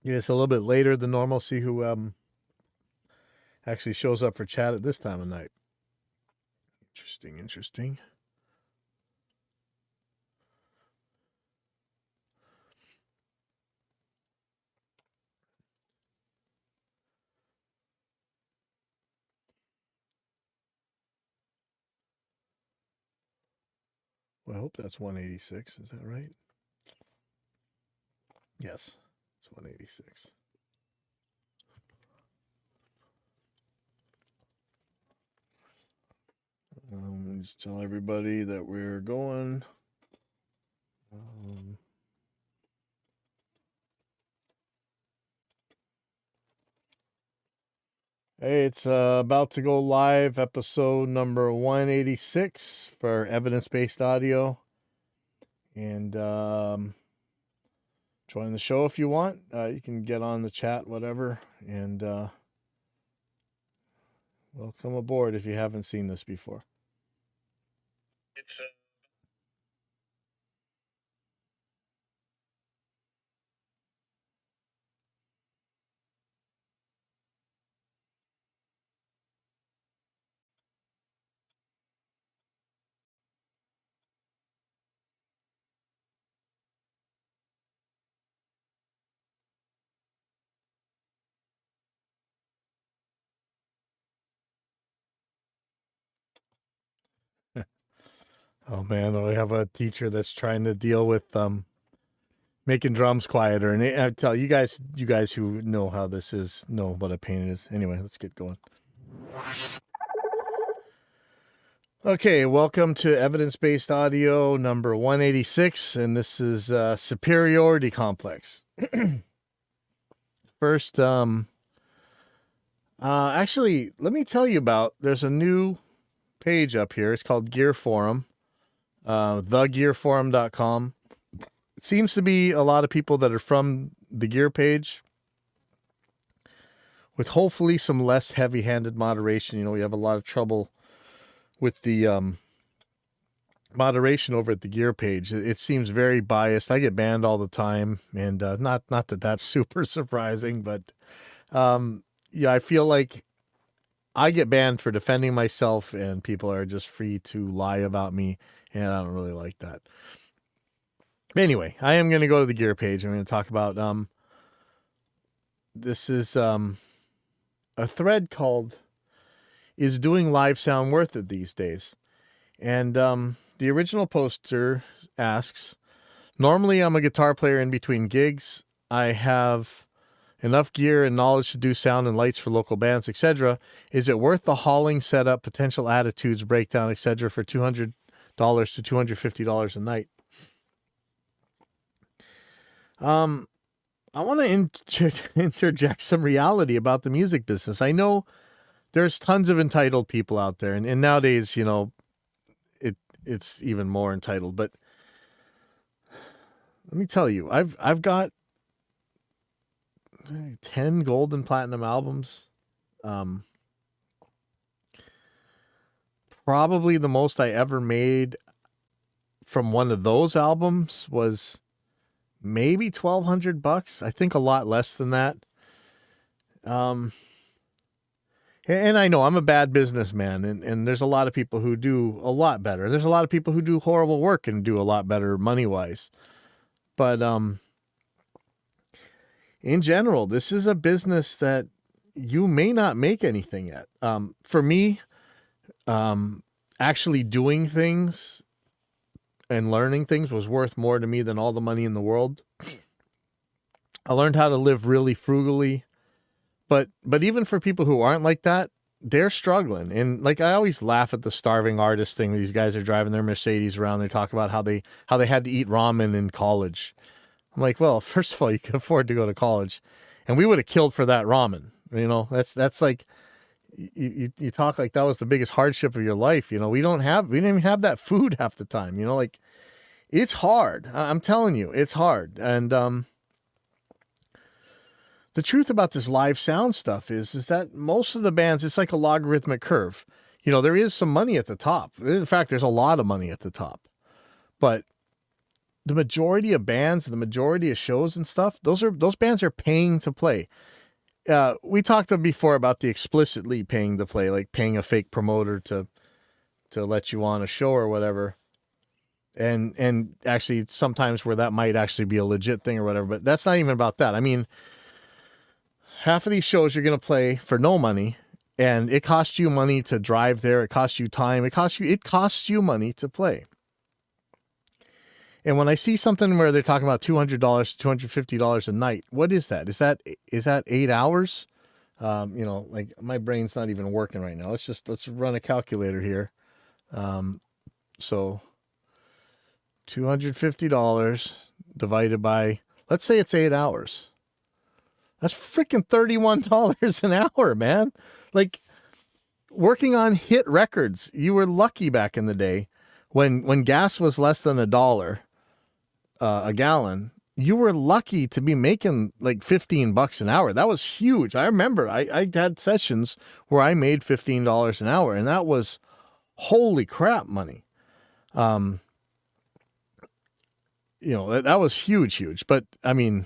Yeah, it's a little bit later than normal. See who actually shows up for chat at this time of night. Interesting, interesting. Well, I hope that's 186. Is that right? Yes, it's 186. Just tell everybody that we're going. Hey, it's about to go live, episode number 186 for evidence-based audio. And join the show if you want. You can get on the chat, whatever. And welcome aboard if you haven't seen this before. It's Oh man, I have a teacher that's trying to deal with making drums quieter, and I tell you guys who know how this is know what a pain it is. Anyway, let's get going. Okay, welcome to evidence-based audio number 186, and this is Superiority Complex. First, actually, let me tell you about. There's a new page up here. It's called Gear Forum. thegearforum.com. It seems to be a lot of people that are from the gear page with hopefully some less heavy-handed moderation. You know, we have a lot of trouble with the moderation over at the gear page. It seems very biased. I get banned all the time, and not that that's super surprising, but yeah, I feel like I get banned for defending myself, and people are just free to lie about me, and I don't really like that. Anyway, I am going to go to the gear page. I'm going to talk about this is a thread called "Is Doing Live Sound Worth It These Days?" And the original poster asks, "Normally I'm a guitar player in between gigs. I have enough gear and knowledge to do sound and lights for local bands, etc. Is it worth the hauling, setup, potential attitudes, breakdown, etc. for $200 to $250 a night?" I want to interject some reality about the music business. I know there's tons of entitled people out there, and nowadays, you know, it's even more entitled. But let me tell you, I've got 10 gold and platinum albums. Probably the most I ever made from one of those albums was maybe $1,200. I think a lot less than that. And I know I'm a bad businessman, and there's a lot of people who do a lot better. There's a lot of people who do horrible work and do a lot better money-wise. But in general, this is a business that you may not make anything at. For me, actually doing things and learning things was worth more to me than all the money in the world. I learned how to live really frugally. But even for people who aren't like that, they're struggling. And like, I always laugh at the starving artist thing. These guys are driving their Mercedes around. They talk about how they had to eat ramen in college. I'm like, well, first of all, you can afford to go to college, and we would have killed for that ramen. You know, that's like, you talk like that was the biggest hardship of your life. You know, we didn't even have that food half the time. You know, like, it's hard. I'm telling you, it's hard. And the truth about this live sound stuff is that most of the bands, it's like a logarithmic curve. You know, there is some money at the top. In fact, there's a lot of money at the top. But the majority of bands, the majority of shows and stuff, those bands are paying to play. We talked before about the explicitly paying to play, like paying a fake promoter to let you on a show or whatever. And actually sometimes where that might actually be a legit thing or whatever, but that's not even about that. I mean, half of these shows you're going to play for no money, and it costs you money to drive there. It costs you time. It costs you money to play. And when I see something where they're talking about $200, $250 a night, what is that? Is that 8 hours? Like my brain's not even working right now. Let's run a calculator here. So $250 divided by, let's say it's 8 hours. That's freaking $31 an hour, man. Like working on hit records. You were lucky back in the day when gas was less than $1 a gallon. You were lucky to be making like $15 an hour. That was huge. I remember I had sessions where I made $15 an hour, and that was holy crap money. That was huge. But I mean,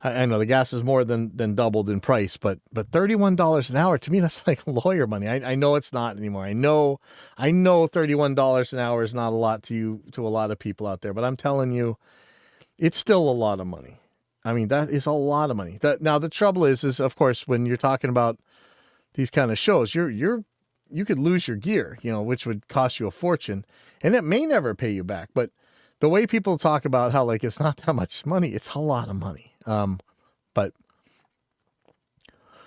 I know the gas is more than doubled in price, but $31 an hour, to me, that's like lawyer money. I know it's not anymore. I know $31 an hour is not a lot to a lot of people out there, but I'm telling you, it's still a lot of money. I mean, that is a lot of money. Now the trouble is of course, when you're talking about these kind of shows, you could lose your gear, which would cost you a fortune, and it may never pay you back. But the way people talk about how like it's not that much money, it's a lot of money. But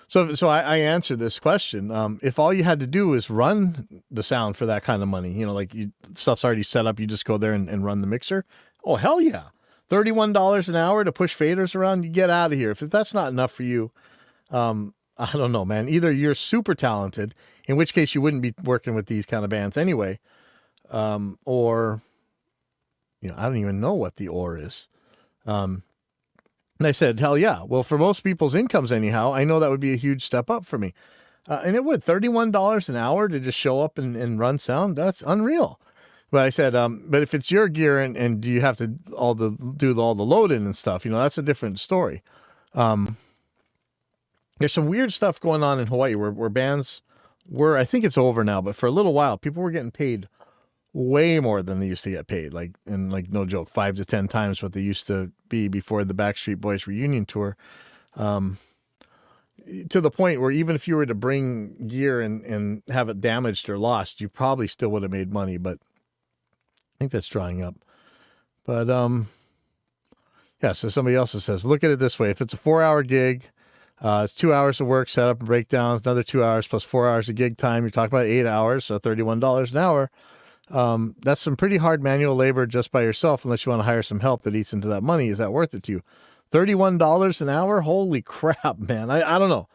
so I answered this question. If all you had to do is run the sound for that kind of money, like stuff's already set up, you just go there and run the mixer. Oh, hell yeah. $31 an hour to push faders around, you get out of here. If that's not enough for you, I don't know, man. Either you're super talented, in which case you wouldn't be working with these kind of bands anyway, or, I don't even know what the or is. And I said, hell yeah. Well, for most people's incomes anyhow, I know that would be a huge step up for me. And it would. $31 an hour to just show up and run sound, that's unreal. But I said, but if it's your gear and do you have to do all the load-in and stuff, that's a different story. There's some weird stuff going on in Hawaii where bands were, I think it's over now, but for a little while, people were getting paid way more than they used to get paid. Like no joke, 5 to 10 times what they used to be before the Backstreet Boys reunion tour. To the point where even if you were to bring gear and have it damaged or lost, you probably still would have made money, but I think that's drying up. But, yeah, so somebody else says, look at it this way. If it's a 4-hour gig, it's 2 hours of work, setup and breakdown, another 2 hours plus 4 hours of gig time. You're talking about 8 hours, so $31 an hour. That's some pretty hard manual labor just by yourself, unless you want to hire some help that eats into that money. Is that worth it to you? $31 an hour? Holy crap, man. I don't know.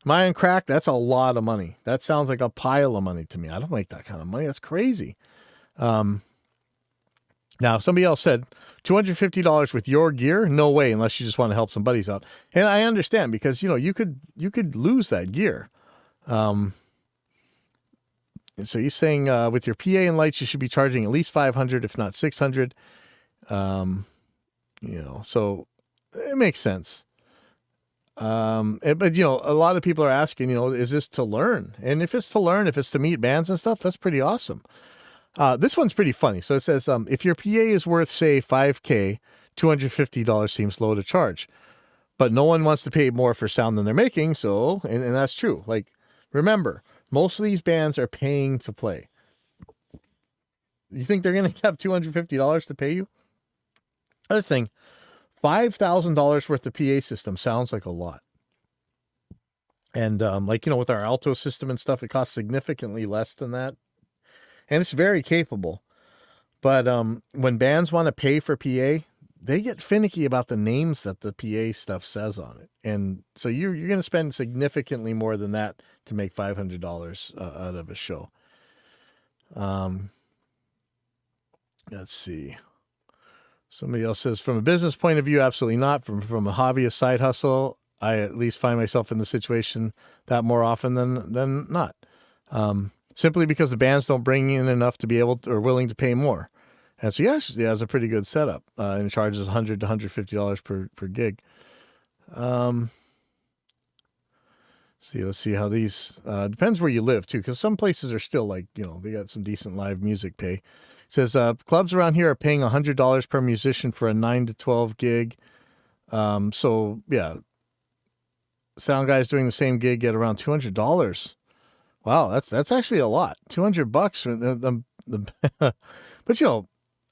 Am I on crack? That's a lot of money. That sounds like a pile of money to me. I don't make that kind of money. That's crazy. Now, somebody else said $250 with your gear? No way, unless you just want to help some buddies out. And I understand, because, you could lose that gear. So he's saying with your PA and lights, you should be charging at least $500, if not $600. So it makes sense. But a lot of people are asking, is this to learn? And if it's to learn, if it's to meet bands and stuff, that's pretty awesome. This one's pretty funny. So it says, if your PA is worth, say, $5,000, $250 seems low to charge, but no one wants to pay more for sound than they're making. So, and that's true. Like, remember, most of these bands are paying to play. You think they're going to have $250 to pay you? Other thing, $5,000 worth of PA system sounds like a lot. And with our alto system and stuff, it costs significantly less than that. And it's very capable. But when bands want to pay for PA, they get finicky about the names that the PA stuff says on it. And so you're going to spend significantly more than that to make $500 out of a show. Let's see. Somebody else says, from a business point of view, absolutely not. From a hobbyist side hustle, I at least find myself in the situation that more often than not. Simply because the bands don't bring in enough to be able to, or willing to pay more. And so he actually has a pretty good setup, and charges $100 to $150 per gig. Let's see how these, depends where you live too, because some places are still like, they got some decent live music pay. It says, clubs around here are paying $100 per musician for a 9 to 12 gig. So yeah, sound guys doing the same gig get around $200. Wow, that's actually a lot. $200. But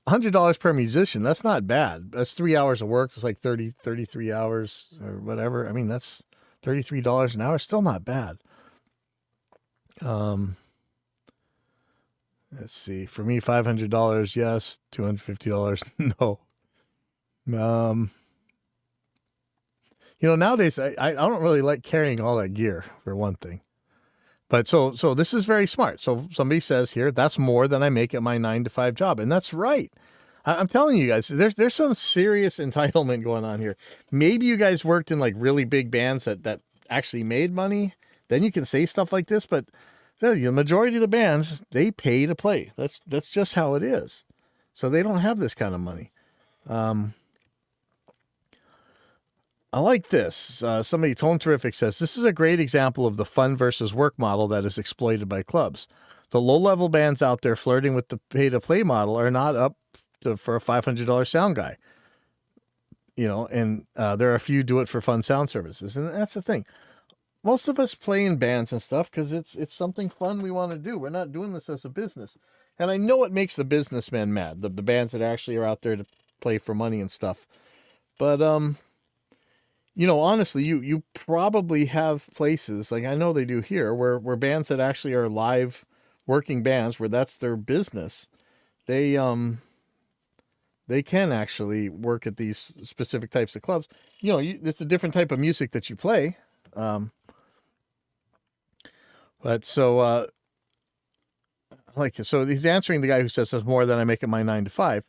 $100 per musician, that's not bad. That's 3 hours of work. It's like 33 hours or whatever. I mean, that's $33 an hour. Still not bad. Let's see. For me, $500, yes. $250, no. Nowadays, I don't really like carrying all that gear, for one thing. But so this is very smart. So somebody says here, that's more than I make at my 9 to 5 job. And that's right. I'm telling you guys, there's some serious entitlement going on here. Maybe you guys worked in like really big bands that actually made money. Then you can say stuff like this. But the majority of the bands, they pay to play. That's just how it is. So they don't have this kind of money. I like this. Somebody, Tone Terrific, says, this is a great example of the fun versus work model that is exploited by clubs. The low-level bands out there flirting with the pay-to-play model are not up for a $500 sound guy. And there are a few do-it-for-fun sound services. And that's the thing. Most of us play in bands and stuff because it's something fun we want to do. We're not doing this as a business. And I know it makes the businessmen mad, the bands that actually are out there to play for money and stuff. But, honestly, you probably have places, like I know they do here, where bands that actually are live working bands, where that's their business, they can actually work at these specific types of clubs. It's a different type of music that you play. So he's answering the guy who says that's more than I make at my 9 to 5.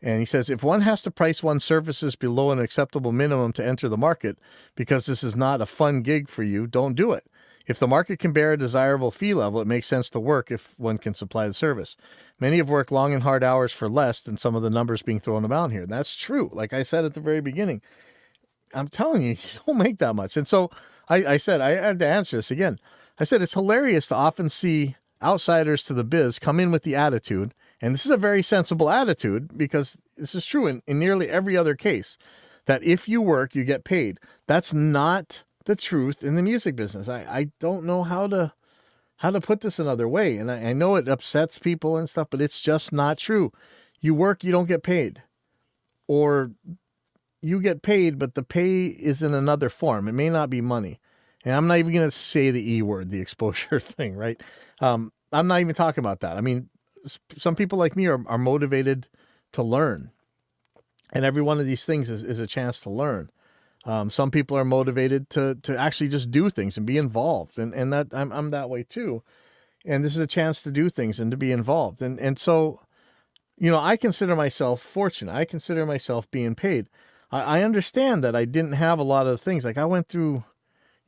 And he says, if one has to price one's services below an acceptable minimum to enter the market because this is not a fun gig for you, don't do it. If the market can bear a desirable fee level, it makes sense to work if one can supply the service. Many have worked long and hard hours for less than some of the numbers being thrown about here. And that's true. Like I said at the very beginning, I'm telling you don't make that much. And so I said, I had to answer this again. I said, it's hilarious to often see outsiders to the biz come in with the attitude. And this is a very sensible attitude because this is true in nearly every other case, that if you work, you get paid. That's not the truth in the music business. I don't know how to put this another way. And I know it upsets people and stuff, but it's just not true. You work, you don't get paid. Or you get paid, but the pay is in another form. It may not be money. And I'm not even going to say the E word, the exposure thing, right? I'm not even talking about that. I mean, some people like me are motivated to learn. And every one of these things is a chance to learn. Some people are motivated to actually just do things and be involved. And that I'm that way too. And this is a chance to do things and to be involved. And so, I consider myself fortunate. I consider myself being paid. I understand that I didn't have a lot of things. Like I went through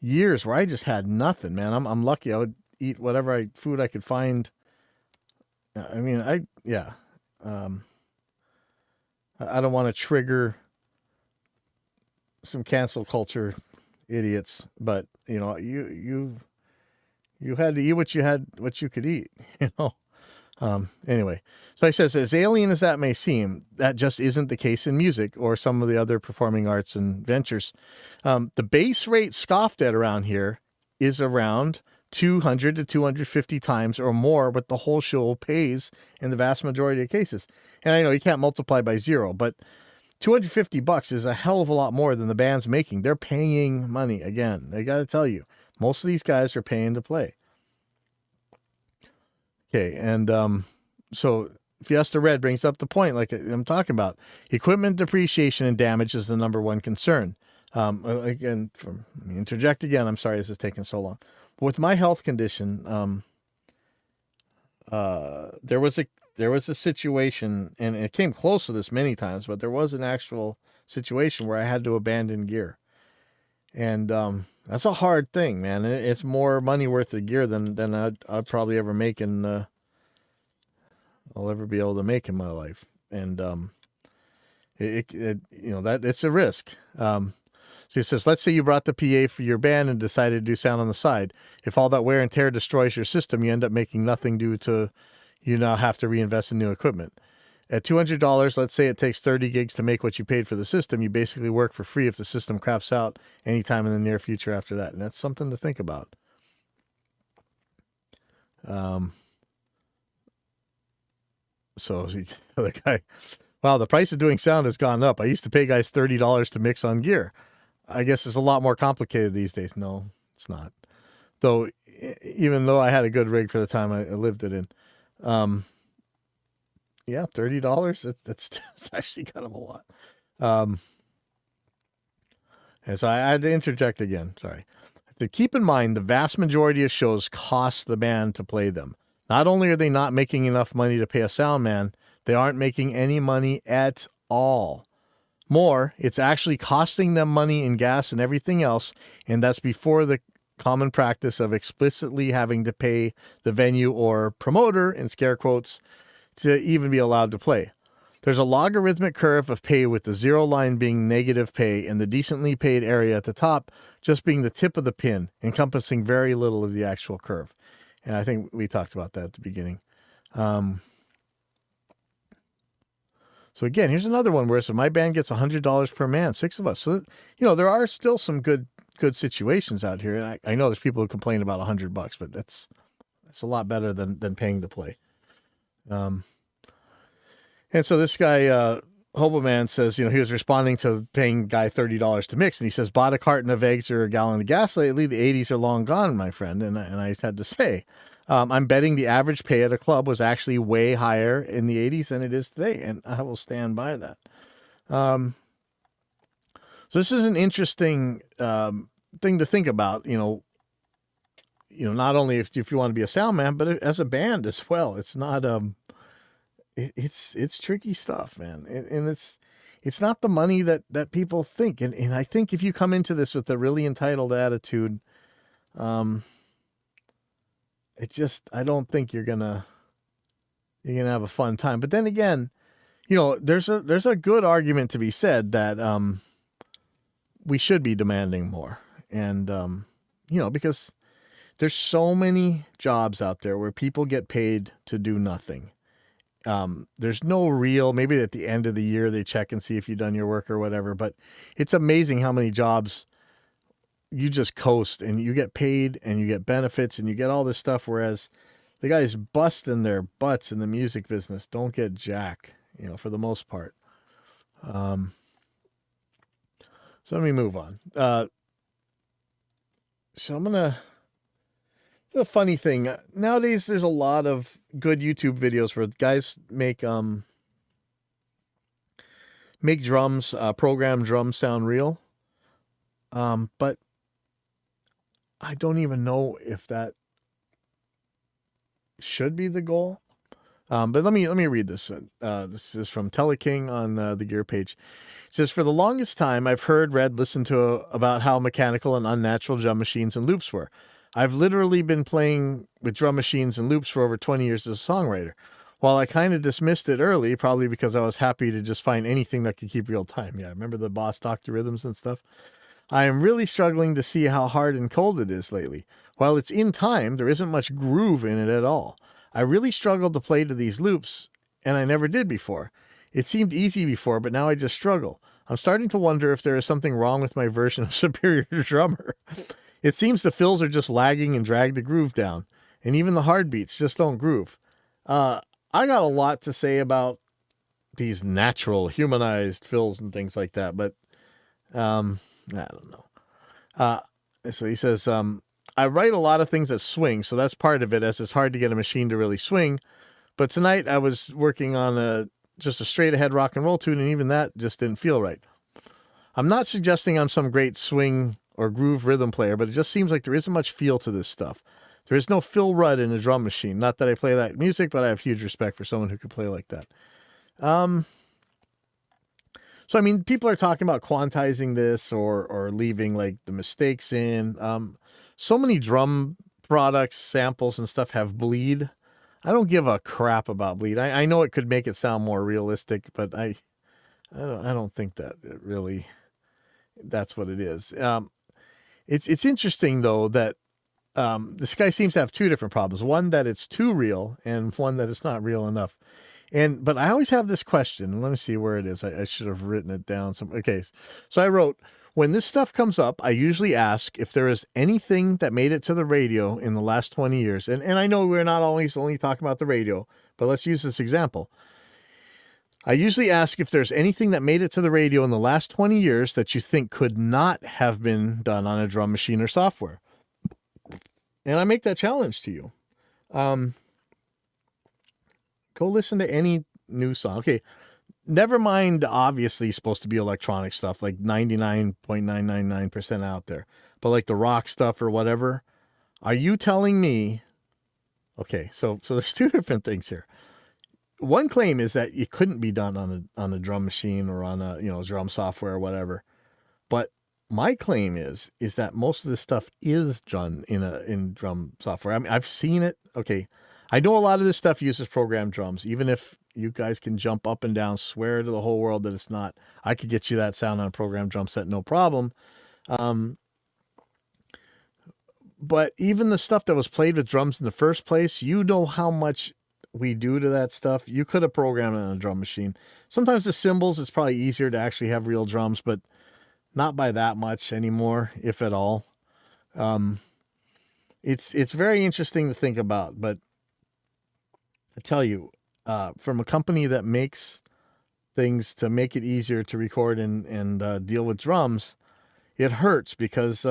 years where I just had nothing, man. I'm lucky. I would eat whatever food I could find. I mean, I don't want to trigger some cancel culture idiots, but you had to eat what you could eat, Anyway, so he says, as alien as that may seem, that just isn't the case in music or some of the other performing arts and ventures. The base rate scoffed at around here is around 200 to 250 times or more what the whole show pays in the vast majority of cases. And I know you can't multiply by zero, but $250 is a hell of a lot more than the band's making. They're paying money. Again, they got to tell you, most of these guys are paying to play. Okay. And, so Fiesta Red brings up the point, like I'm talking about, equipment depreciation and damage is the number one concern. Again, let me interject again. I'm sorry this is taking so long. But with my health condition, there was a situation, and it came close to this many times, but there was an actual situation where I had to abandon gear. And that's a hard thing, man. It's more money worth of gear than I'd probably ever make I'll ever be able to make in my life. and that it's a risk. So he says, let's say you brought the PA for your band and decided to do sound on the side. If all that wear and tear destroys your system, you end up making nothing due to you now have to reinvest in new equipment. At $200, let's say it takes 30 gigs to make what you paid for the system. You basically work for free if the system craps out anytime in the near future after that. And that's something to think about. So the guy, wow, the price of doing sound has gone up. I used to pay guys $30 to mix on gear. I guess it's a lot more complicated these days. No, it's not. Though, even though I had a good rig for the time I lived it in. Yeah, $30. That's actually kind of a lot. And so I had to interject again. Sorry. To keep in mind, the vast majority of shows cost the band to play them. Not only are they not making enough money to pay a sound man, they aren't making any money at all. More, it's actually costing them money in gas and everything else, and that's before the common practice of explicitly having to pay the venue or promoter, in scare quotes, to even be allowed to play. There's a logarithmic curve of pay with the zero line being negative pay and the decently paid area at the top just being the tip of the pin, encompassing very little of the actual curve. And I think we talked about that at the beginning. So again, here's another one where so my band gets $100 per man, 6 of us. So, there are still some good situations out here. And I know there's people who complain about $100, but that's a lot better than paying to play. And so this guy, Hobo Man, says, he was responding to paying guy $30 to mix. And he says, bought a carton of eggs or a gallon of gas lately. The 80s are long gone, my friend. And I had to say, I'm betting the average pay at a club was actually way higher in the 80s than it is today. And I will stand by that. So this is an interesting thing to think about, not only if you want to be a sound man, but as a band as well. It's not, it's tricky stuff, man. And it's not the money that people think. And I think if you come into this with a really entitled attitude, I don't think you're gonna have a fun time. But then again, there's a good argument to be said that, we should be demanding more. And, because there's so many jobs out there where people get paid to do nothing. There's no real, maybe at the end of the year, they check and see if you've done your work or whatever, but it's amazing how many jobs you just coast and you get paid and you get benefits and you get all this stuff. Whereas the guys busting their butts in the music business don't get jack, for the most part. So let me move on. So it's a funny thing. Nowadays, there's a lot of good YouTube videos where guys make drums, program drums sound real. But I don't even know if that should be the goal. But let me read this. This is from Teleking on the Gear page. It says, for the longest time, I've read, listened to about how mechanical and unnatural drum machines and loops were. I've literally been playing with drum machines and loops for over 20 years as a songwriter. While I kind of dismissed it early, probably because I was happy to just find anything that could keep real time. Yeah, remember the Boss Dr. Rhythms and stuff? I am really struggling to see how hard and cold it is lately. While it's in time, there isn't much groove in it at all. I really struggled to play to these loops, and I never did before. It seemed easy before, but now I just struggle. I'm starting to wonder if there is something wrong with my version of Superior Drummer. It seems the fills are just lagging and drag the groove down, and even the hard beats just don't groove. I got a lot to say about these natural, humanized fills and things like that, but I don't know. So he says, I write a lot of things that swing, so that's part of it, as it's hard to get a machine to really swing. But tonight I was working on just a straight-ahead rock and roll tune, and even that just didn't feel right. I'm not suggesting I'm some great swing or groove rhythm player, but it just seems like there isn't much feel to this stuff. There is no Phil Rudd in a drum machine. Not that I play that music, but I have huge respect for someone who can play like that. So, I mean, people are talking about quantizing this or leaving like the mistakes in. So many drum products, samples and stuff have bleed. I don't give a crap about bleed. I know it could make it sound more realistic, but I don't think that it really that's what it is. It's interesting though that this guy seems to have two different problems. One that it's too real, and one that it's not real enough. But I always have this question. Let me see where it is. I should have written it down. Okay, so I wrote, when this stuff comes up, I usually ask if there is anything that made it to the radio in the last 20 years. And I know we're not always only talking about the radio, but let's use this example. I usually ask if there's anything that made it to the radio in the last 20 years that you think could not have been done on a drum machine or software. And I make that challenge to you. Go listen to any new song. Okay, never mind, obviously supposed to be electronic stuff, like 99.999% out there. But like the rock stuff or whatever, are you telling me... Okay, so there's two different things here. One claim is that it couldn't be done on a drum machine or on a drum software or whatever. But my claim is that most of this stuff is done in drum software. I mean, I've seen it. Okay, I know a lot of this stuff uses programmed drums, even if you guys can jump up and down, swear to the whole world that it's not. I could get you that sound on a programmed drum set, no problem. But even the stuff that was played with drums in the first place, you know how much we do to that stuff. You could have programmed it on a drum machine. Sometimes the cymbals, it's probably easier to actually have real drums, but not by that much anymore, if at all. It's very interesting to think about, but I tell you, from a company that makes things to make it easier to record and deal with drums, it hurts because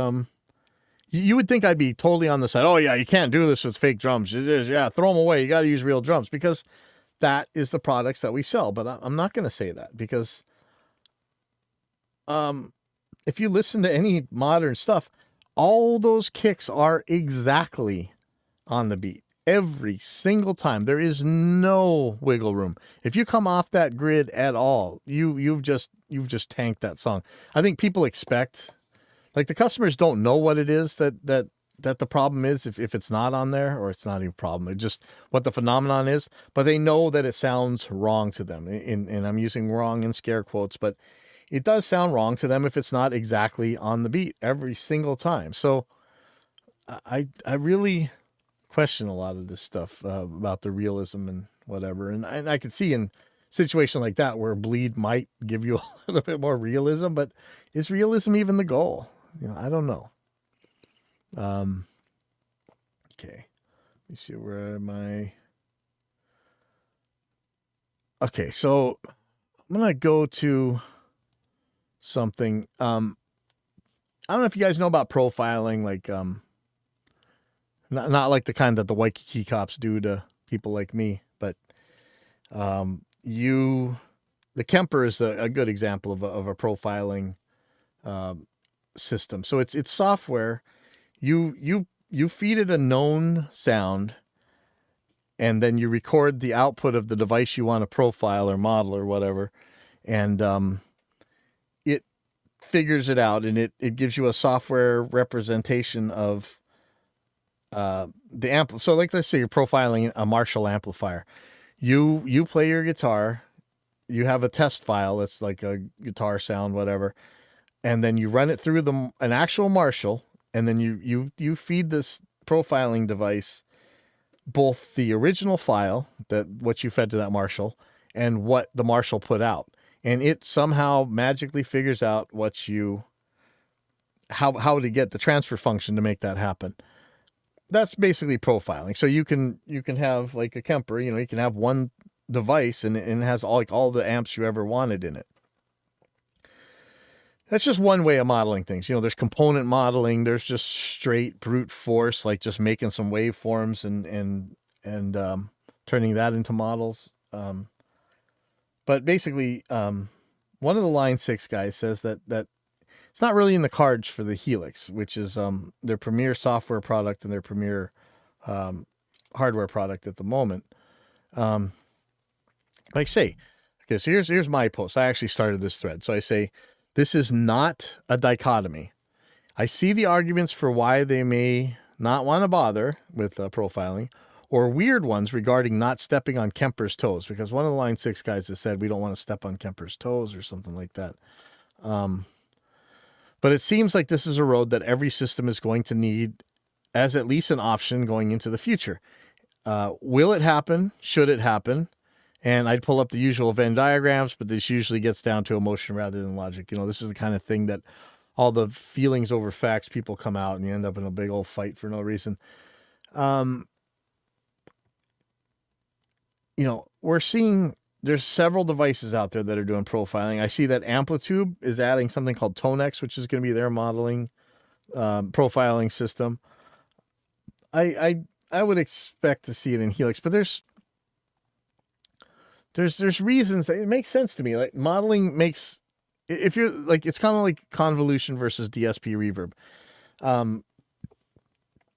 you would think I'd be totally on the side. Oh yeah, you can't do this with fake drums. Yeah, throw them away. You got to use real drums because that is the products that we sell. But I'm not going to say that because if you listen to any modern stuff, all those kicks are exactly on the beat. Every single time. There is no wiggle room. If you come off that grid at all, you've just tanked that song. I think people expect, like, the customers don't know what it is that the problem is if it's not on there, or it's not even a problem. It's just what the phenomenon is, but they know that it sounds wrong to them. And I'm using wrong in scare quotes, but it does sound wrong to them if it's not exactly on the beat every single time. So I really question a lot of this stuff about the realism and whatever. And I could see in a situation like that where bleed might give you a little bit more realism, but is realism even the goal? I don't know. Okay. Let me see, where am I? Okay, so I'm going to go to something. I don't know if you guys know about profiling, like, not like the kind that the Waikiki cops do to people like me, but the Kemper is a good example of a profiling system. So it's software. You feed it a known sound, and then you record the output of the device you want to profile or model or whatever, and it figures it out, and it gives you a software representation of the amp. So like, let's say you're profiling a Marshall amplifier. You play your guitar, you have a test file that's like a guitar sound, whatever, and then you run it through an actual Marshall, and then you feed this profiling device both the original file, that what you fed to that Marshall, and what the Marshall put out, and it somehow magically figures out how to get the transfer function to make that happen. That's basically profiling. So you can have like a Kemper, you can have one device and it has all the amps you ever wanted in it. That's just one way of modeling things. There's component modeling. There's just straight brute force, like just making some waveforms and turning that into models. But basically, one of the Line 6 guys says that it's not really in the cards for the Helix, which is their premier software product and their premier hardware product at the moment. Like, say, okay, so here's my post. I actually started this thread. So I say, this is not a dichotomy. I see the arguments for why they may not want to bother with profiling, or weird ones regarding not stepping on Kemper's toes, because one of the Line 6 guys has said we don't want to step on Kemper's toes or something like that. But it seems like this is a road that every system is going to need as at least an option going into the future. Will it happen? Should it happen? And I'd pull up the usual Venn diagrams, but this usually gets down to emotion rather than logic. This is the kind of thing that all the feelings over facts people come out and you end up in a big old fight for no reason. We're seeing there's several devices out there that are doing profiling. I see that Amplitude is adding something called Tonex, which is going to be their modeling profiling system. I would expect to see it in Helix, but there's reasons it makes sense to me. Like modeling makes, if you're like, it's kind of like convolution versus DSP reverb.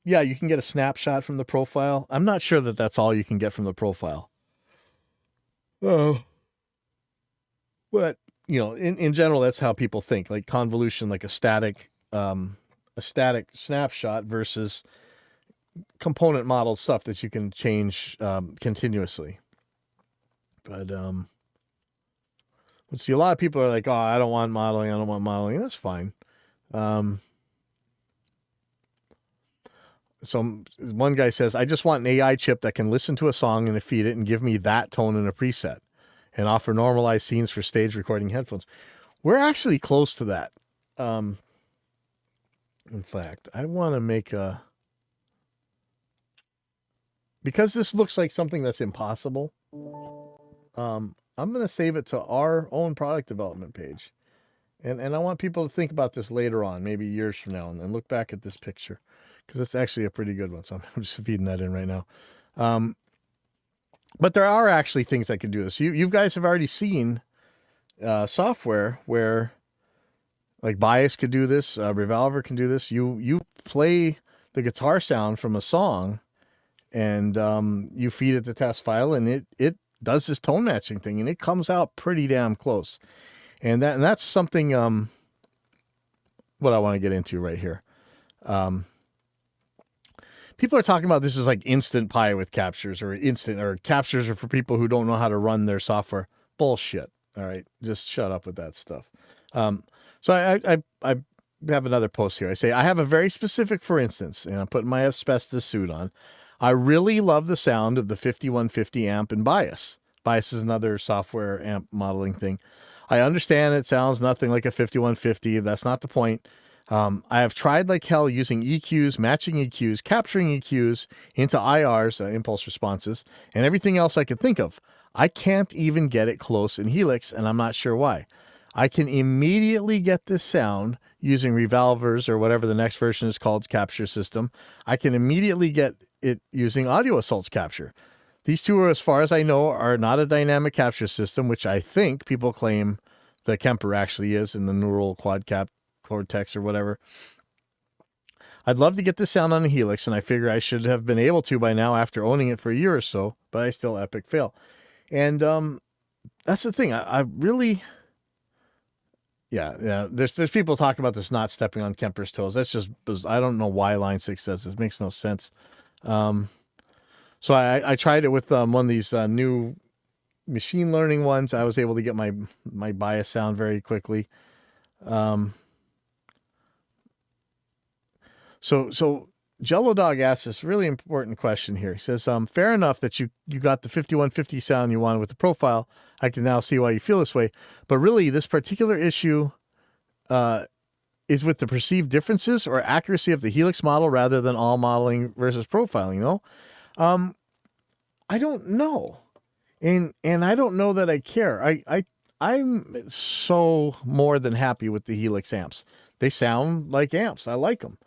Yeah, you can get a snapshot from the profile. I'm not sure that that's all you can get from the profile. But in general, that's how people think. Like convolution, like a static snapshot versus component model stuff that you can change continuously. But let's see. A lot of people are like, "Oh, I don't want modeling. I don't want modeling." That's fine. So one guy says, "I just want an AI chip that can listen to a song and feed it and give me that tone in a preset, and offer normalized scenes for stage recording headphones." We're actually close to that. In fact, I want to make because this looks like something that's impossible. I'm going to save it to our own product development page. And I want people to think about this later on, maybe years from now, and look back at this picture, because it's actually a pretty good one. So I'm just feeding that in right now. But there are actually things that can do this. You guys have already seen software where, like, Bias could do this, Revolver can do this. You play the guitar sound from a song, and you feed it the test file, and it does this tone matching thing, and it comes out pretty damn close. And that's something what I want to get into right here. People are talking about this as like instant pie with captures, or captures are for people who don't know how to run their software. Bullshit. All right, just shut up with that stuff. So I have another post here. I say I have a very specific, for instance, and I'm putting my asbestos suit on. I really love the sound of the 5150 amp in Bias. Bias is another software amp modeling thing. I understand it sounds nothing like a 5150. That's not the point. I have tried like hell using EQs, matching EQs, capturing EQs into IRs, impulse responses, and everything else I could think of. I can't even get it close in Helix, and I'm not sure why. I can immediately get this sound using Revolver's, or whatever the next version is called, capture system. I can immediately get it using Audio Assault's capture. These two, as far as I know, are not a dynamic capture system, which I think people claim the Kemper actually is in the neural cortex or whatever. I'd love to get this sound on a Helix, and I figure I should have been able to by now after owning it for a year or so, but I still epic fail. And that's the thing. I really... Yeah. There's people talking about this not stepping on Kemper's toes. That's just, I don't know why Line 6 says this. It makes no sense. So I tried it with one of these new machine learning ones. I was able to get my Bias sound very quickly. So Jello Dog asks this really important question here. He says, fair enough that you got the 5150 sound you wanted with the profile. I can now see why you feel this way. But really, this particular issue is with the perceived differences or accuracy of the Helix model rather than all modeling versus profiling, I don't know. And I don't know that I care. I'm so more than happy with the Helix amps. They sound like amps. I like them.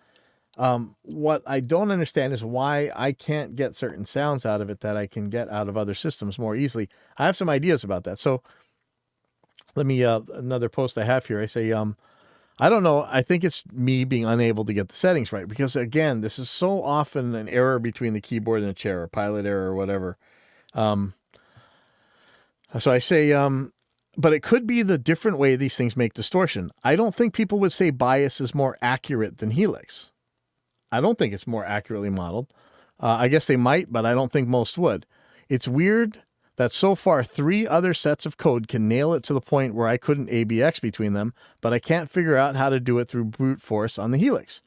What I don't understand is why I can't get certain sounds out of it that I can get out of other systems more easily. I have some ideas about that. So let me, another post I have here. I say, I don't know. I think it's me being unable to get the settings right, because again, this is so often an error between the keyboard and the chair, or pilot error or whatever. So I say, but it could be the different way these things make distortion. I don't think people would say Bias is more accurate than Helix. I don't think it's more accurately modeled. I guess they might, but I don't think most would. It's weird that so far 3 other sets of code can nail it to the point where I couldn't ABX between them, but I can't figure out how to do it through brute force on the Helix.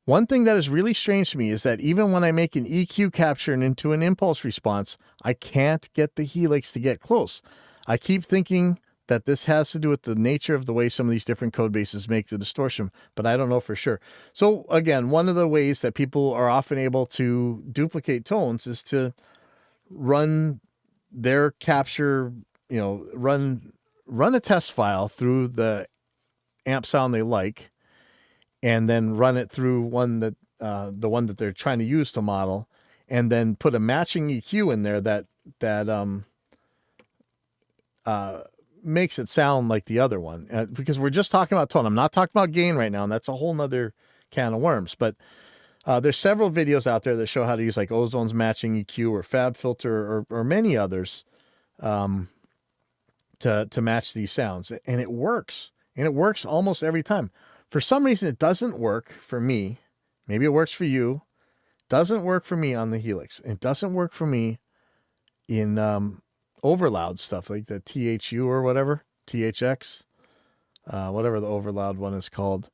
One thing that is really strange to me is that even when I make an EQ capture into an impulse response, I can't get the Helix to get close. I keep thinking that this has to do with the nature of the way some of these different code bases make the distortion, but I don't know for sure. So again, one of the ways that people are often able to duplicate tones is to run their capture, run a test file through the amp sound they like, and then run it through the one that they're trying to use to model, and then put a matching EQ in there that makes it sound like the other one. Because we're just talking about tone. I'm not talking about gain right now, and that's a whole nother can of worms. But there's several videos out there that show how to use like Ozone's matching EQ or Fab Filter or many others to match these sounds. And it works. And it works almost every time. For some reason, it doesn't work for me. Maybe it works for you. Doesn't work for me on the Helix. It doesn't work for me in overloud stuff like the THU or whatever, THX, whatever the overloud one is called.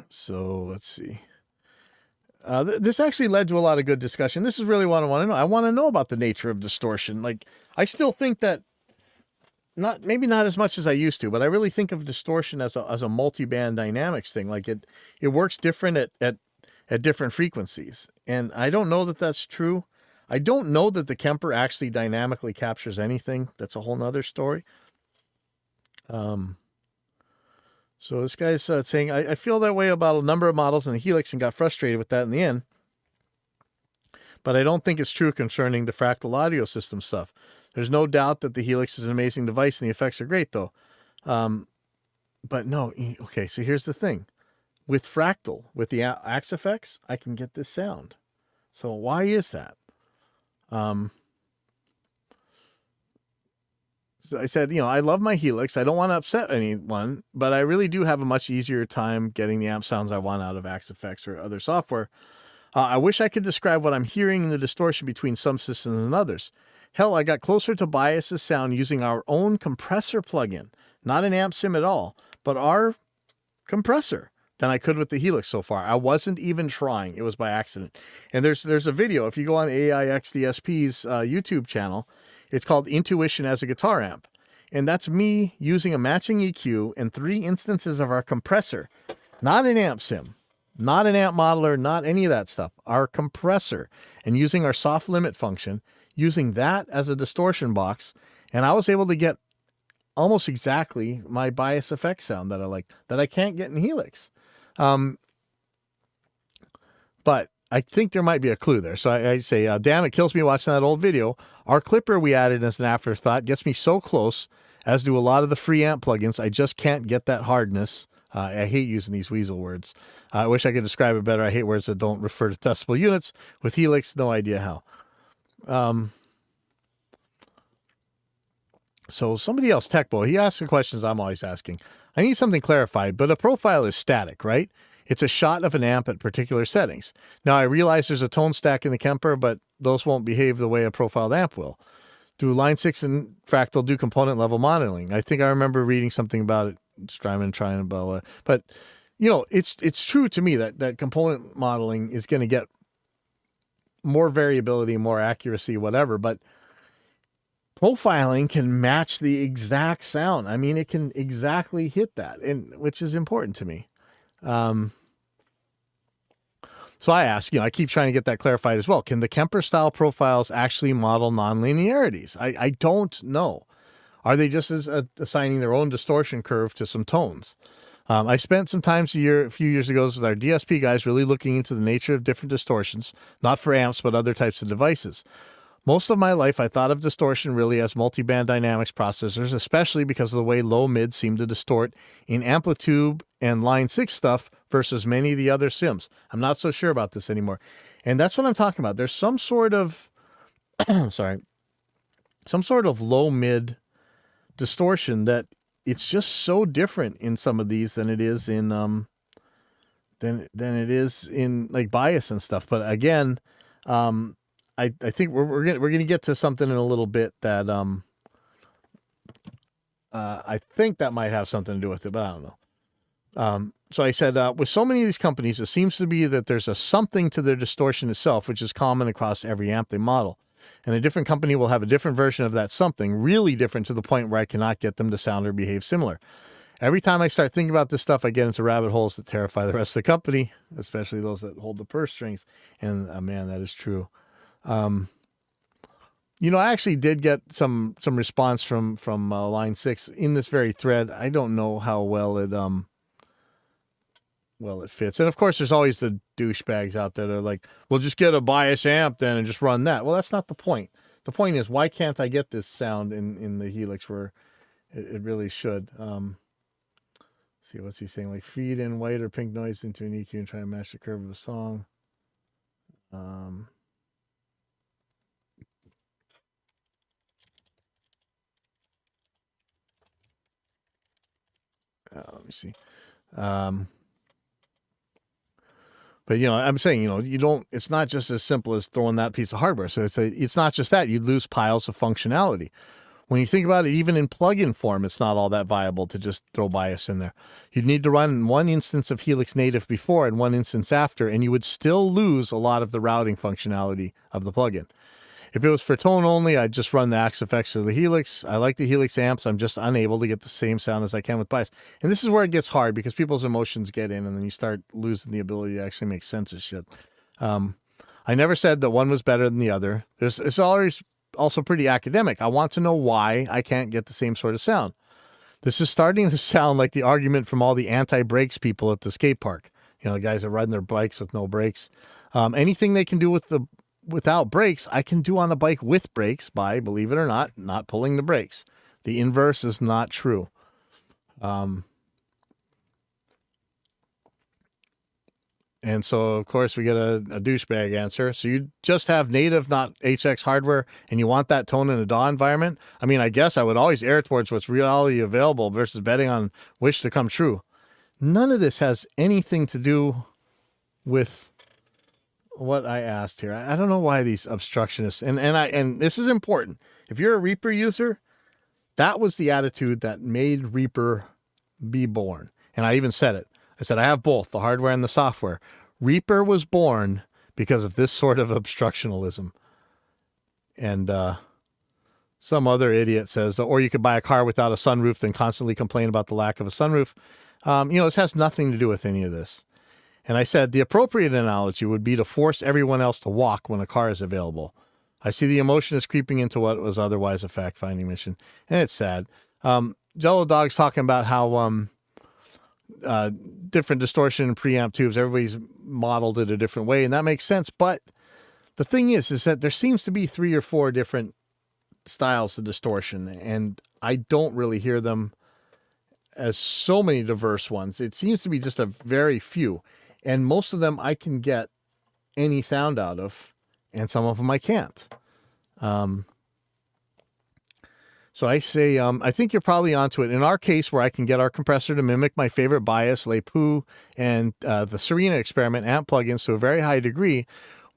So let's see. This actually led to a lot of good discussion. This is really what I want to know. I want to know about the nature of distortion. Like, I still think that maybe not as much as I used to, but I really think of distortion as a multi-band dynamics thing. Like it works different at different frequencies. And I don't know that that's true. I don't know that the Kemper actually dynamically captures anything. That's a whole nother story. So this guy's saying, I feel that way about a number of models in the Helix and got frustrated with that in the end. But I don't think it's true concerning the fractal audio system stuff. There's no doubt that the Helix is an amazing device and the effects are great, though. But no, okay, so here's the thing. With fractal, with the Axe effects, I can get this sound. So why is that? So I said, I love my Helix. I don't want to upset anyone, but I really do have a much easier time getting the amp sounds I want out of Axe effects or other software. I wish I could describe what I'm hearing in the distortion between some systems and others. Hell, I got closer to Bias's sound using our own compressor plugin, not an amp sim at all, but our compressor, than I could with the Helix so far. I wasn't even trying. It was by accident. And there's a video. If you go on AIXDSP's YouTube channel, it's called Intuition as a Guitar Amp. And that's me using a matching EQ and 3 instances of our compressor, not an amp sim. Not an amp modeler, not any of that stuff. Our compressor, and using our soft limit function, using that as a distortion box, and I was able to get almost exactly my bias effect sound that I like, that I can't get in Helix. But I think there might be a clue there. So I say, damn, it kills me watching that old video. Our clipper we added as an afterthought gets me so close, as do a lot of the free amp plugins. I just can't get that hardness. I hate using these weasel words. I wish I could describe it better. I hate words that don't refer to decibel units. With Helix, no idea how. So somebody else, Techbo, he asks the questions I'm always asking. I need something clarified, but a profile is static, right? It's a shot of an amp at particular settings. Now, I realize there's a tone stack in the Kemper, but those won't behave the way a profiled amp will. Do Line 6 and Fractal do component level modeling? I think I remember reading something about it. Strymon trying about, but it's true to me that component modeling is going to get more variability, more accuracy, whatever. But profiling can match the exact sound. I mean, it can exactly hit that, and which is important to me. So I ask, I keep trying to get that clarified as well. Can the Kemper style profiles actually model nonlinearities? I don't know. Are they just assigning their own distortion curve to some tones? I spent some time a few years ago with our DSP guys really looking into the nature of different distortions, not for amps, but other types of devices. Most of my life, I thought of distortion really as multi-band dynamics processors, especially because of the way low-mid seem to distort in Amplitude and Line 6 stuff versus many of the other sims. I'm not so sure about this anymore. And that's what I'm talking about. There's some sort of, some sort of low-mid distortion that it's just so different in some of these than it is in than it is in like bias and stuff. But again, I think we're gonna get to something in a little bit that I think that might have something to do with it, but I don't know. So I said, with so many of these companies, it seems to be that there's a something to their distortion itself, which is common across every amp they model. And a different company will have a different version of that something, really different to the point where I cannot get them to sound or behave similar. Every time I start thinking about this stuff, I get into rabbit holes that terrify the rest of the company, especially those that hold the purse strings. And man, that is true. I actually did get some response from Line 6 in this very thread. I don't know how well it fits. And of course, there's always the douchebags out there that are like, well, just get a bias amp then and just run that. Well, that's not the point. The point is, why can't I get this sound in the Helix where it really should? See, what's he saying? Like, feed in white or pink noise into an EQ and try and match the curve of a song. Let me see. But I'm saying, you don't. It's not just as simple as throwing that piece of hardware. So it's not just that. You'd lose piles of functionality. When you think about it, even in plug-in form, it's not all that viable to just throw bias in there. You'd need to run one instance of Helix Native before and one instance after, and you would still lose a lot of the routing functionality of the plugin. If it was for tone only, I'd just run the Axe effects of the Helix. I like the Helix amps. I'm just unable to get the same sound as I can with bias. And this is where it gets hard because people's emotions get in and then you start losing the ability to actually make sense of shit. I never said that one was better than the other. It's always also pretty academic. I want to know why I can't get the same sort of sound. This is starting to sound like the argument from all the anti-brakes people at the skate park. The guys that ride their bikes with no brakes. Anything they can do without brakes, I can do on a bike with brakes by, believe it or not pulling the brakes. The inverse is not true. And so, of course, we get a douchebag answer. So you just have native, not HX hardware, and you want that tone in a DAW environment? I mean, I guess I would always err towards what's reality available versus betting on wish to come true. None of this has anything to do with what I asked here. I don't know why these obstructionists, and this is important. If you're a Reaper user, that was the attitude that made Reaper be born. And I even said it. I said, I have both the hardware and the software. Reaper was born because of this sort of obstructionalism. And some other idiot says, or you could buy a car without a sunroof, then constantly complain about the lack of a sunroof. This has nothing to do with any of this. And I said, the appropriate analogy would be to force everyone else to walk when a car is available. I see the emotion is creeping into what was otherwise a fact-finding mission. And it's sad. Jello Dog's talking about how different distortion and preamp tubes, everybody's modeled it a different way, and that makes sense. But the thing is that there seems to be 3 or 4 different styles of distortion, and I don't really hear them as so many diverse ones. It seems to be just a very few. And most of them I can get any sound out of, and some of them I can't. So I say, I think you're probably onto it. In our case, where I can get our compressor to mimic my favorite bias, Lepu, and the Serena experiment amp plugins to a very high degree,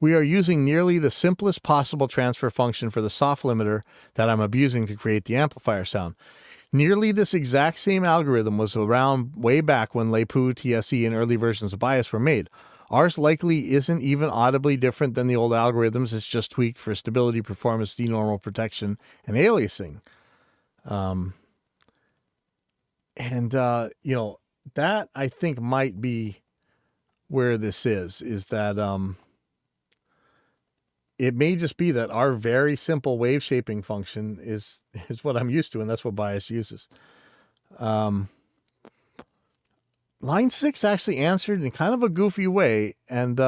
we are using nearly the simplest possible transfer function for the soft limiter that I'm abusing to create the amplifier sound. Nearly this exact same algorithm was around way back when Lepu, TSE, and early versions of bias were made. Ours likely isn't even audibly different than the old algorithms. It's just tweaked for stability, performance, denormal protection, and aliasing. That I think might be where this is that it may just be that our very simple wave shaping function is what I'm used to, and that's what bias uses. Line 6 actually answered in kind of a goofy way, and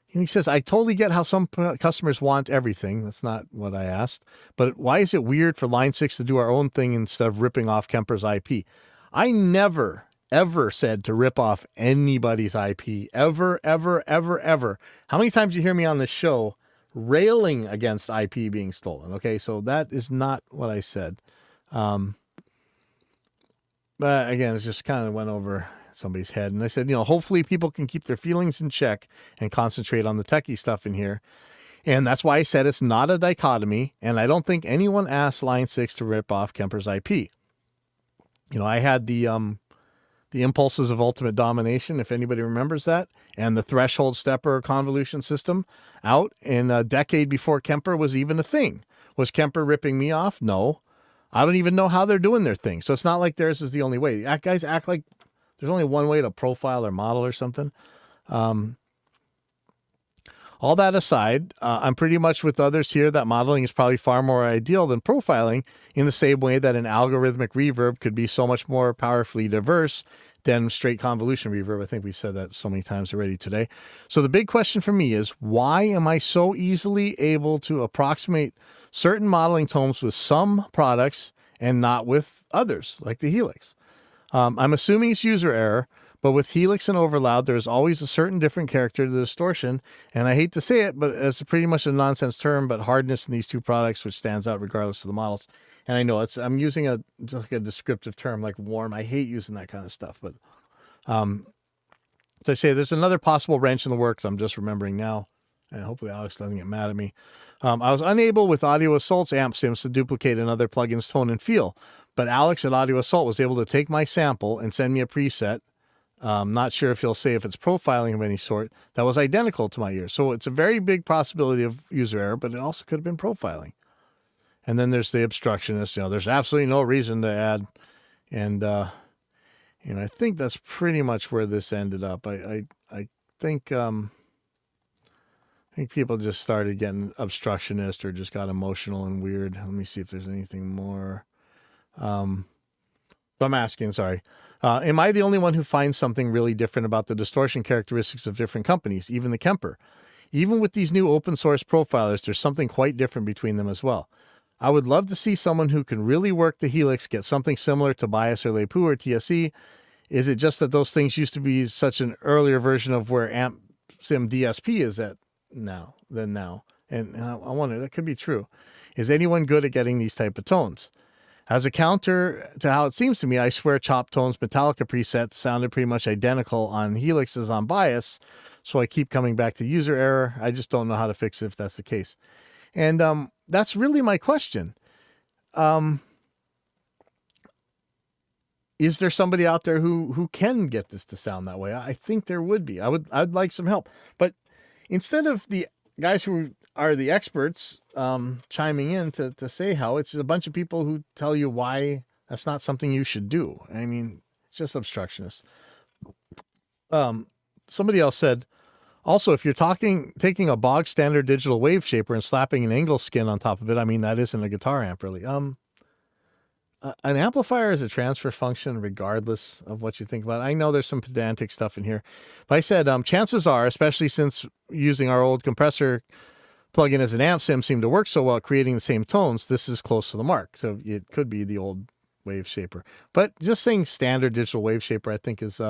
he says, I totally get how some customers want everything. That's not what I asked. But why is it weird for Line 6 to do our own thing instead of ripping off Kemper's IP? I never, ever said to rip off anybody's IP. Ever, ever, ever, ever. How many times you hear me on this show railing against IP being stolen? Okay, so that is not what I said. But again, it just kind of went over somebody's head. And I said, hopefully people can keep their feelings in check and concentrate on the techie stuff in here. And that's why I said it's not a dichotomy. And I don't think anyone asked Line 6 to rip off Kemper's IP. I had the Impulses of Ultimate Domination, if anybody remembers that, and the Threshold Stepper convolution system out in a decade before Kemper was even a thing. Was Kemper ripping me off? No. I don't even know how they're doing their thing. So it's not like theirs is the only way. Guys act like there's only one way to profile or model or something. All that aside, I'm pretty much with others here that modeling is probably far more ideal than profiling, in the same way that an algorithmic reverb could be so much more powerfully diverse than straight convolution reverb. I think we've said that so many times already today. So the big question for me is, why am I so easily able to approximate certain modeling tones with some products and not with others, like the Helix? I'm assuming it's user error, but with Helix and Overloud, there's always a certain different character to the distortion. And I hate to say it, but it's pretty much a nonsense term, but hardness in these two products, which stands out regardless of the models. And I know I'm using just like a descriptive term like warm. I hate using that kind of stuff. But as I say, there's another possible wrench in the works I'm just remembering now. And hopefully Alex doesn't get mad at me. I was unable with Audio Assault's amp sims to duplicate another plugin's tone and feel. But Alex at Audio Assault was able to take my sample and send me a preset. Not sure if he'll say if it's profiling of any sort, that was identical to my ears. So it's a very big possibility of user error, but it also could have been profiling. And then there's the obstructionist. There's absolutely no reason to add. And, I think that's pretty much where this ended up. I think people just started getting obstructionist or just got emotional and weird. Let me see if there's anything more. So I'm asking, sorry. Am I the only one who finds something really different about the distortion characteristics of different companies, even the Kemper? Even with these new open source profilers, there's something quite different between them as well. I would love to see someone who can really work the Helix get something similar to Bias or Lepu or TSE. Is it just that those things used to be such an earlier version of where Amp Sim DSP is at now? And I wonder, that could be true. Is anyone good at getting these type of tones? As a counter to how it seems to me, I swear Chop Tone's Metallica preset sounded pretty much identical on Helix as on Bias, so I keep coming back to user error. I just don't know how to fix it if that's the case. And that's really my question. Is there somebody out there who can get this to sound that way? I think there would be. I'd like some help. But instead of the guys who are the experts chiming in to say how, it's a bunch of people who tell you why that's not something you should do. I mean, it's just obstructionist. Somebody else said, also, if you're taking a bog standard digital wave shaper and slapping an angle skin on top of it, I mean, that isn't a guitar amp, really. An amplifier is a transfer function regardless of what you think about it. I know there's some pedantic stuff in here. But I said, chances are, especially since using our old compressor plugin as an amp sim seemed to work so well creating the same tones, this is close to the mark. So it could be the old wave shaper. But just saying standard digital wave shaper, I think is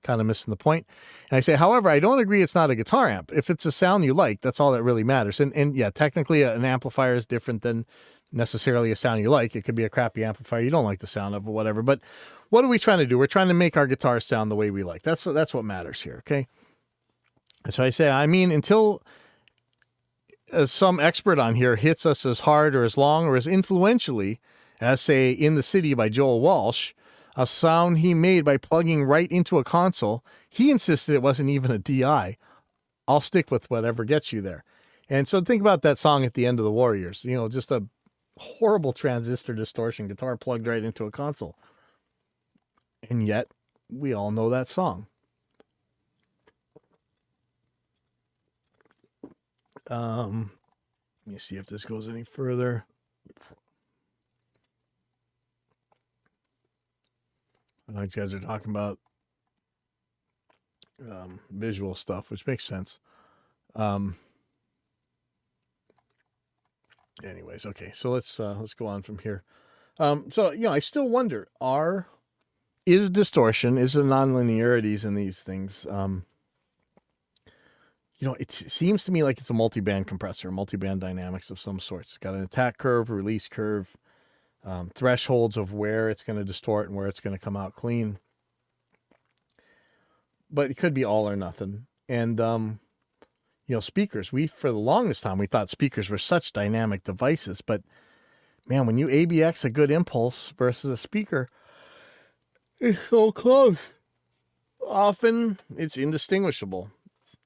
kind of missing the point. And I say, however, I don't agree it's not a guitar amp. If it's a sound you like, that's all that really matters. And yeah, technically an amplifier is different than necessarily a sound you like. It could be a crappy amplifier you don't like the sound of or whatever. But what are we trying to do? We're trying to make our guitars sound the way we like. That's what matters here, okay? So I say, I mean, until some expert on here hits us as hard or as long or as influentially as, say, In the City by Joel Walsh, a sound he made by plugging right into a console. He insisted it wasn't even a DI. I'll stick with whatever gets you there. And so think about that song at the end of The Warriors. Just a horrible transistor distortion guitar plugged right into a console. And yet, we all know that song. Let me see if this goes any further. I know you guys are talking about visual stuff, which makes sense. Anyways, okay, so let's go on from here. So I still wonder: is distortion, is the nonlinearities in these things? It seems to me like it's a multi-band compressor, multi-band dynamics of some sort. It's got an attack curve, release curve, thresholds of where it's going to distort and where it's going to come out clean. but it could be all or nothing. And speakers. We for the longest time we thought speakers were such dynamic devices, but man, when you ABX a good impulse versus a speaker, it's so close. Often it's indistinguishable,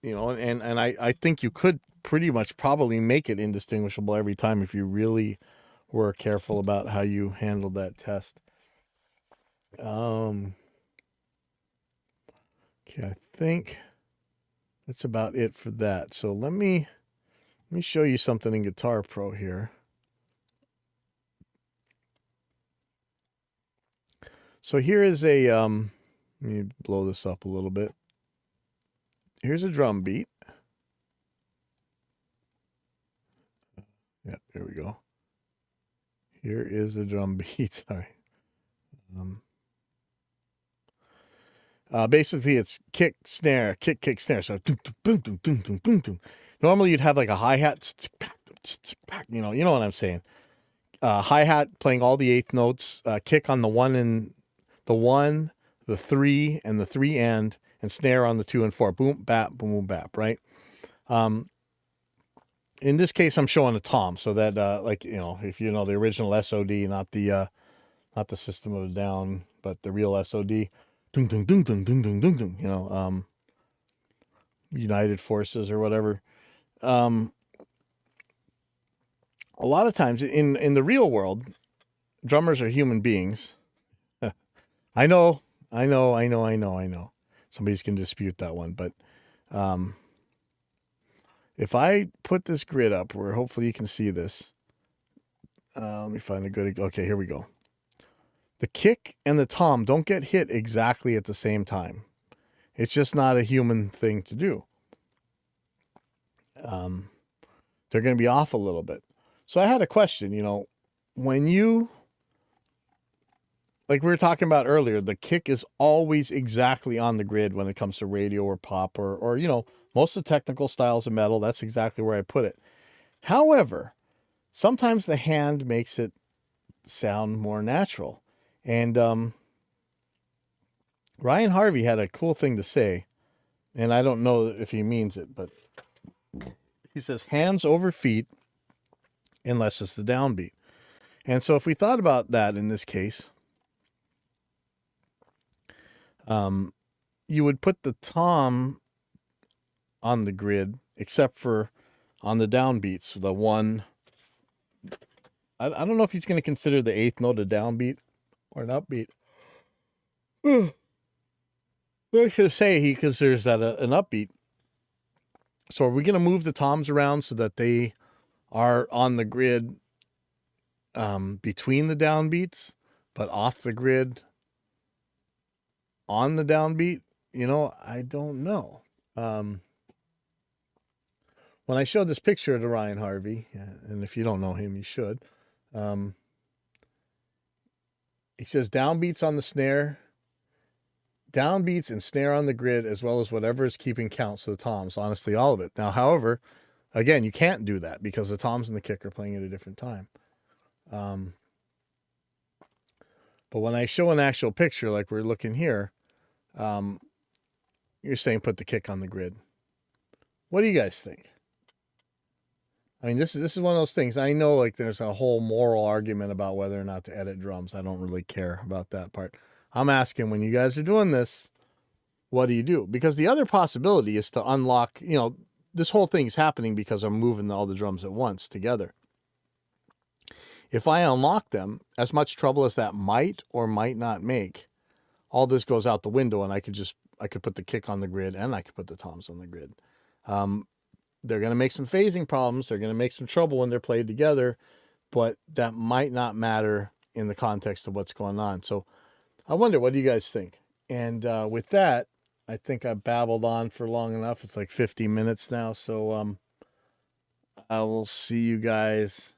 and I think you could pretty much probably make it indistinguishable every time if you really were careful about how you handled that test. Okay, I think that's about it for that. So let me show you something in Guitar Pro here. So here is a let me blow this up a little bit. Here's a drum beat. Yeah, there we go. Here is a drum beat. Sorry. Basically, it's kick, snare, kick, kick, snare. So, boom, boom, boom, boom, boom, boom. Normally, you'd have like a hi-hat. You know what I'm saying. Hi-hat playing all the eighth notes. Kick on the 1, the 3, and the 3 and snare on the 2 and 4. Boom, bap, boom, boom, bap. Right. In this case, I'm showing a tom, so that if you know the original SOD, not the System of a Down, but the real SOD. Dung, dung, dung, dung, dung, dung, dung, dung, United Forces or whatever. A lot of times in the real world, drummers are human beings. I know. Somebody's going to dispute that one, but if I put this grid up where hopefully you can see this, let me find a good, okay, here we go. The kick and the tom don't get hit exactly at the same time. It's just not a human thing to do. They're going to be off a little bit. So I had a question, when you, like we were talking about earlier, the kick is always exactly on the grid when it comes to radio or pop or most of the technical styles of metal. That's exactly where I put it. However, sometimes the hand makes it sound more natural. And Ryan Harvey had a cool thing to say, and I don't know if he means it, but he says hands over feet unless it's the downbeat. And so if we thought about that in this case, you would put the tom on the grid, except for on the downbeats, the 1. I don't know if he's going to consider the 8th note a downbeat or an upbeat. I should say he considers that an upbeat. So are we going to move the toms around so that they are on the grid between the downbeats, but off the grid on the downbeat? I don't know. When I showed this picture to Ryan Harvey, and if you don't know him, you should. He says downbeats on the snare, downbeats and snare on the grid, as well as whatever is keeping counts to the toms. Honestly, all of it. Now, however, again, you can't do that because the toms and the kick are playing at a different time. But when I show an actual picture, like we're looking here, you're saying put the kick on the grid. What do you guys think? I mean, this is one of those things. I know like there's a whole moral argument about whether or not to edit drums. I don't really care about that part. I'm asking, when you guys are doing this, what do you do? Because the other possibility is to unlock, this whole thing is happening because I'm moving all the drums at once together. If I unlock them, as much trouble as that might or might not make, all this goes out the window, and I could put the kick on the grid and I could put the toms on the grid. They're going to make some phasing problems. They're going to make some trouble when they're played together, but that might not matter in the context of what's going on. So I wonder, what do you guys think? And with that, I think I babbled on for long enough. It's like 50 minutes now. So I will see you guys